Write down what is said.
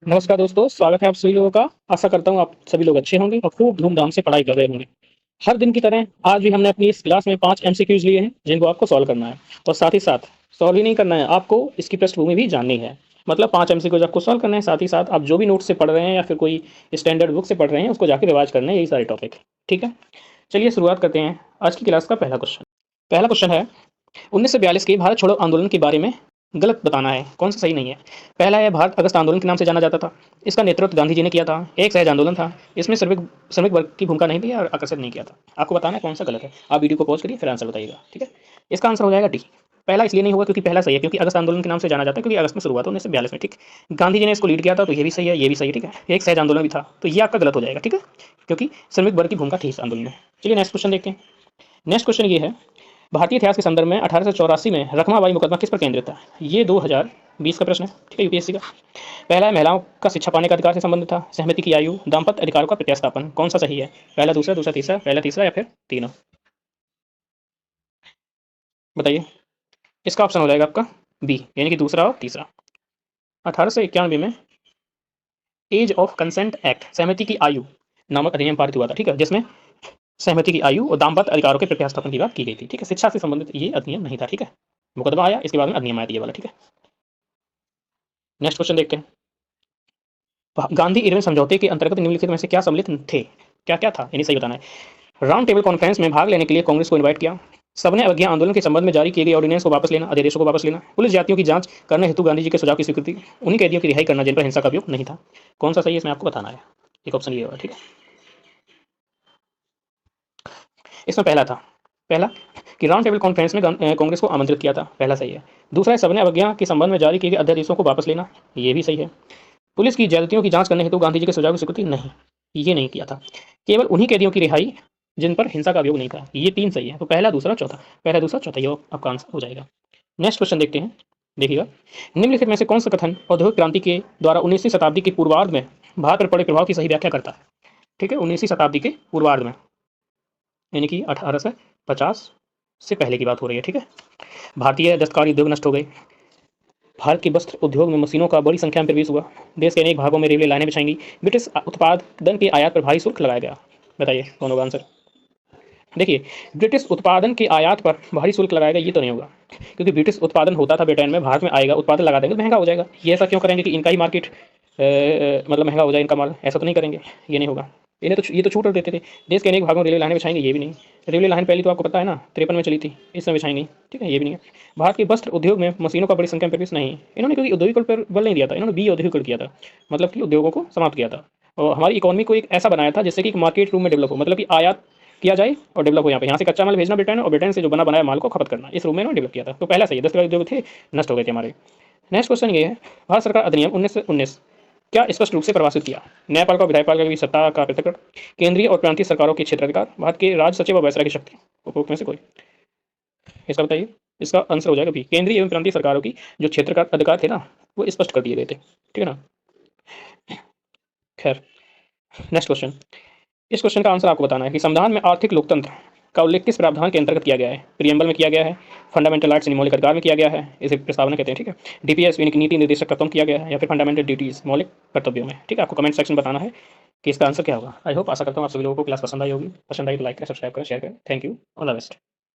नमस्कार दोस्तों, स्वागत है आप सभी लोगों का। आशा करता हूँ आप सभी लोग अच्छे होंगे और खूब धूमधाम से पढ़ाई कर रहे होंगे। हर दिन की तरह आज भी हमने अपनी इस क्लास में 5 एमसीक्यूज़ लिए हैं, जिनको आपको सॉल्व करना है और साथ ही साथ सॉल्व ही नहीं करना है, आपको इसकी पृष्ठभूमि भी जाननी है। मतलब 5 एमसीक्यूज़ आपको सॉल्व करने हैं, साथ ही साथ आप जो भी नोट से पढ़ रहे हैं या फिर कोई स्टैंडर्ड बुक से पढ़ रहे हैं, उसको जाके रिवाइज़ करना है, यही सारे टॉपिक। ठीक है? चलिए शुरुआत करते हैं आज की क्लास का पहला क्वेश्चन। पहला क्वेश्चन है 1942 के भारत छोड़ो आंदोलन के बारे में गलत बताना है, कौन सा सही नहीं है। पहला है भारत अगस्त आंदोलन के नाम से जाना जाता था। इसका नेतृत्व गांधी जी ने किया था। एक सहज आंदोलन था। इसमें श्रमिक श्रमिक वर्ग की भूमिका नहीं थी और आकर्षित नहीं किया था। आपको बताना है कौन सा गलत है। आप वीडियो को पॉज करिए फिर आंसर बताइएगा। ठीक है, इसका आंसर हो जाएगा डी। पहला इसलिए नहीं होगा क्योंकि पहला सही है, क्योंकि अगस्त आंदोलन के नाम से जाना जाता है, क्योंकि अगस्त में शुरू हुआ था 1942 में। ठीक, गांधी जी ने इसको लीड किया था, तो ये भी सही है, ये भी सही है। ठीक है, एक सहज आंदोलन भी था, तो ये आपका गलत हो जाएगा। ठीक है, क्योंकि श्रमिक वर्ग की भूमिका थी इस आंदोलन में। चलिए नेक्स्ट क्वेश्चन देखते हैं। नेक्स्ट क्वेश्चन ये है, भारतीय इतिहास के संदर्भ में 1884 में रखमाबाई मुकदमा किस पर केंद्रित था। ये 2020 का प्रश्न है। ठीक है, यूपीएससी का। पहला है महिलाओं का शिक्षा पाने का अधिकार से संबंधित था। सहमति की आयु, दाम्पत्य अधिकारों का प्रत्यास्थापन, कौन सा सही है। पहला दूसरा, दूसरा तीसरा, पहला तीसरा या फिर तीनों, बताइए। इसका ऑप्शन हो जाएगा आपका बी, यानी कि दूसरा और तीसरा। 1891 में एज ऑफ कंसेंट एक्ट, सहमति की आयु नामक अधिनियम पारित हुआ था। ठीक है, जिसमें सहमति की आयु और दाम्पत्य अधिकारों के प्रत्यास्थापन की बात की गई थी। ठीक है, शिक्षा से संबंधित ये अधिनियम नहीं था। ठीक है, मुकदमा आया, इसके बाद में अधिनियम आया था ये वाला। ठीक है, नेक्स्ट क्वेश्चन देखते हैं। गांधी इरविन समझौते के अंतर्गत निम्नलिखित में से क्या सम्मिलित थे। क्या क्या था, यानी सही बताना है। राउंड टेबल कॉन्फ्रेंस में भाग लेने के लिए कांग्रेस को इनवाइट किया। सबने अवज्ञा आंदोलन के संबंध में जारी किए गए ऑर्डिनेंस को वापस लेना, अध्यादेशों को वापस लेना, पुलिस जातियों की जांच करने हेतु गांधी जी के सुझाव की स्वीकृति, उन्हीं कैदियों की रिहाई करना जिन पर हिंसा का उपयोग नहीं था। कौन सा सही है, इसमें आपको बताना है। एक ऑप्शन ये होगा। ठीक है, इसमें पहला था, पहला कि राउंड टेबल कॉन्फ्रेंस में कांग्रेस को आमंत्रित किया था, पहला सही है। दूसरा है सबने अवज्ञा के संबंध में जारी किए गए अध्यादेशों को वापस लेना, ये भी सही है। पुलिस की ज्यादतियों की जांच करने हेतु गांधी जी के सुझाव की स्वीकृति नहीं, ये नहीं किया था। केवल उन्हीं कैदियों की रिहाई जिन पर हिंसा का उपयोग नहीं था, ये तीन सही है। तो पहला दूसरा चौथा, पहला दूसरा चौथा, ये आपका आंसर हो जाएगा। नेक्स्ट क्वेश्चन देखते हैं। देखिएगा, निम्नलिखित में से कौन सा कथन औद्योगिक क्रांति के द्वारा 19वीं शताब्दी के पूर्वार्ध में भारत पर पड़े प्रभाव की सही व्याख्या करता है। ठीक है, 19वीं शताब्दी के पूर्वार्ध में, यानी कि 1850 से पहले की बात हो रही है। ठीक है, भारतीय दस्तकारी उद्योग नष्ट हो गए। भारत के वस्त्र उद्योग में मशीनों का बड़ी संख्या में प्रवेश हुआ। देश के अनेक भागों में रेलवे लाइनें बिछाई गई। ब्रिटिश उत्पादन के आयात पर भारी शुल्क लगाया गया। बताइए कौन होगा आंसर। देखिए, ब्रिटिश उत्पादन के आयात पर भारी शुल्क लगाया गया, ये तो नहीं होगा, क्योंकि ब्रिटिश उत्पादन होता था ब्रिटेन में, भारत में आएगा, उत्पादन लगा देंगे तो महंगा हो जाएगा। ये ऐसा क्यों करेंगे कि इनका ही मार्केट मतलब महंगा हो जाए इनका माल, ऐसा तो नहीं करेंगे। ये नहीं होगा। इन्हें तो ये तो छूट देते थे। देश के अनेक भागों में रेलवे लाइनें बिछाएंगे, ये भी नहीं। रेलवे लाइन पहले तो आपको पता है ना 53 में चली थी, इस समय बिछाई गई। ठीक है, ये भी नहीं है। भारत के वस्त्र उद्योग में मशीनों का बड़ी संख्या में प्रवेश नहीं, इन्होंने क्योंकि औद्योगिक पर बल नहीं दिया था, इन्होंने बी औद्योगिक किया था, मतलब कि उद्योगों को समाप्त किया था। और हमारी इकोनॉमी को एक ऐसा बनाया था जिससे कि एक मार्केट रूम में डेवलप हो, मतलब कि आयात किया जाए और डेवलप हो, यहाँ से कच्चा माल भेजना ब्रिटेन और ब्रिटेन से जो बना बनाया माल को खपत करना, इस रूम में इन्होंने डेवलप किया था। तो पहला सही है, 10 उद्योग थे, नष्ट हो गए थे हमारे। नेक्स्ट क्वेश्चन ये है, भारत सरकार अधिनियम 1919 क्या स्पष्ट रूप से परिभाषित किया। न्यायपालिका और विधायपालिका की सत्ता का पृथक्करण, केंद्रीय और प्रांतीय सरकारों के क्षेत्राधिकार, भारत के राज्य सचिव और वायसराय की शक्ति, उपरोक्त में से कोई। इसका बताइए। इसका आंसर हो जाएगा भी, केंद्रीय एवं प्रांतीय सरकारों की जो क्षेत्र का अधिकार थे ना, वो स्पष्ट कर दिए गए थे। ठीक है ना। खैर, नेक्स्ट क्वेश्चन। इस क्वेश्चन का आंसर आपको बताना है कि संविधान में आर्थिक लोकतंत्र का उल्लेख किस प्रावधान के अंतर्गत किया गया है। प्रियम्बल में किया गया है, फंडामेंटल राइट्स मौलिक अधिकार में किया गया है, इसे प्रस्तावना कहते हैं। ठीक है, डीपीएस यानी कि नीति निर्देशक तत्व में किया गया है, या फिर फंडामेंटल ड्यूटीज मौलिक कर्तव्यों में। ठीक है, आपको कमेंट सेक्शन में बताना है कि इसका आंसर क्या होगा। आई होप, आशा करता हूँ आप सभी लोगों को क्लास पसंद आई होगी। पसंद आई तो लाइक करें, सब्सक्राइब करें, शेयर करें। Thank you, all the best.